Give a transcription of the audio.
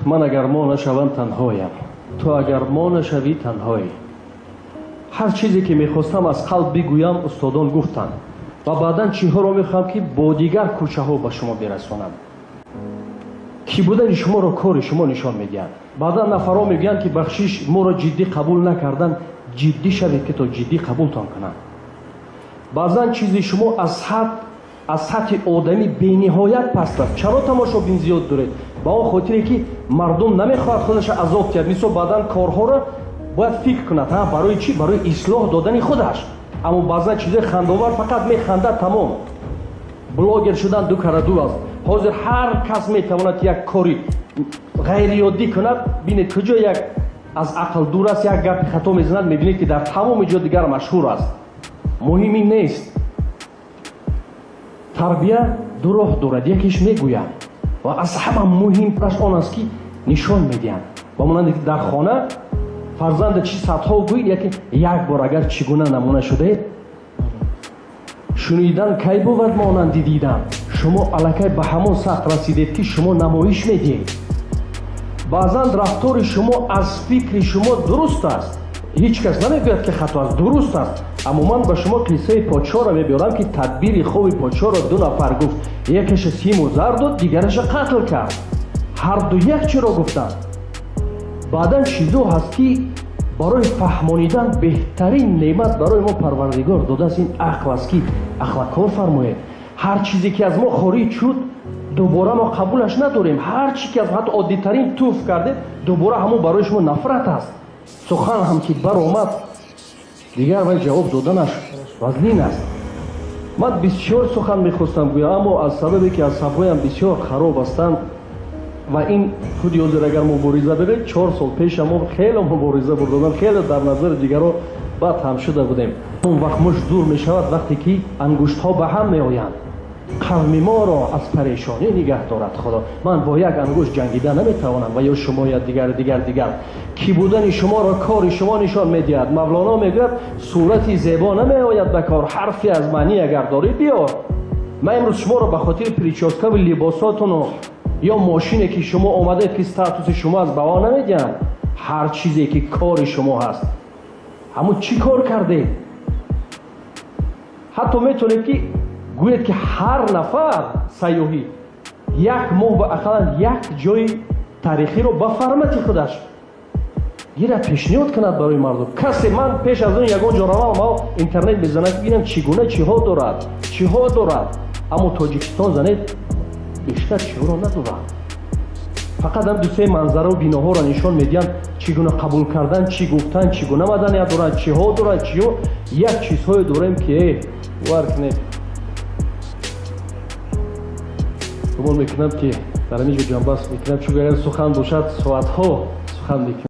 من اگر ما نشوم تنهایم، تو اگر ما نشوی تنهایی. هر چیزی که میخواستم از قلب بگویم استادان گفتند و بعدا چیزها رو میخوام که با دیگر کوچه ها به شما برسانم. کی بودن شما رو کار شما نشان میدن. بعدا نفرها میگن که بخشش ما رو جدی قبول نکردن، جدی شوید که تا جدی قبولتان کنن. بعضا چیزی شما از سطح آدمی بینهایت پست است. چرا تماشابین زیاد دارید؟ با اون خاطری که مردم نمیخواد خودش عذاب کرد. مثلا بعدا کارها رو باید فکر کند برای چی؟ برای اصلاح دادن خودش. اما بعضا چیز خنده‌آور فقط میخنده تمام. بلاگر شدن دو کاره دو است. حاضر هر کس میتواند یک کاری غیر عادی کند. ببینید کجا یک از عقل دور است، یک گپ خطا میزند، میبینید که در تمام جا دیگر مشهور است. مهم این نیست. تربیت دو راه دارد. یکیش میگویند و از همه مهمترش آن است که نشان میدهند. و مانند در خانه فرزند چی سطحا گوید یکی یک بار اگر چگونه نمونه شده شنیدن کی بود مانند دیدن. شما الکی به همان سطح رسیدید که شما نمایش میدید. بعضا رفتار شما از فکر شما درست است. هیچ کس نمیگوید که خطا است، درست است. اما من به شما قصه پادشاه را میبرم که تدبیر خوب پادشاه را دو نفر گفت. یکیش سیم و زر داد، دیگرش قتل کرد. هر دو یک چی را گفتند. بعدا چیزو هست که برای فهمانیدن بهترین نعمت برای ما پروردگار داده است. این عقل است که عقل کار فرماید. هر چیزی که از ما خارج شد دوباره ما قبولش نداریم. هر چیزی که از حد عادی ترین توف کرده دوباره همون برای شما نفرت است. سخن هم که بر آمد دیگر ولی جواب دادنش وزنین است. من بسیار سخن میخواستم گویم اما از سببی که عصبهایم بسیار خراب هستند و این خودی حاضر اگر مبارزه ببینید 4 سال پیش ما خیلی مبارزه بردیم، خیلی در نظر دیگران بد هم شده بودیم. اون وقت مش دور می شود وقتی که انگشت ها به هم می آیند. قلب ما را از پریشانی نگه دارد خدا. من با یک انگشت جنگیده نمیتوانم و یا شما یا دیگر کی بودن شما را کار شما نشان میدهد. مولانا میگوید صورتی زیبا نمی آید به کار، حرفی از معنی اگر داری بیار. من امروز شما را به خاطر پریچاسکه و لباساتون یا ماشینی که شما آمده که استاتوس شما از بوا نمیدیم. هر چیزی که کار شما هست همون چی کار کرده. حتی میتونید که گوید که هر نفر سیاحی یک ماه به اقلا یک جای تاریخی رو به فرمت خودش گیره پیشنهاد کند برای مردم. کسی من پیش از اون یگان جا روم ما اینترنت بزنم که ببینم چگونه چیها دارد. اما تاجیکستان زنید بیشتر چیها را ندارد. فقط هم دو سه منظره و بیناها را نشان میدن چگونه قبول کردن، چی گفتن، چگونه مدنیت دارن، چیها دارن، چیها. یک چیزهای داریم که ورکنه گمان میکنم که در اینجا جنبست میکنم چون اگر سخن باشد ساعتها سخن میکنم.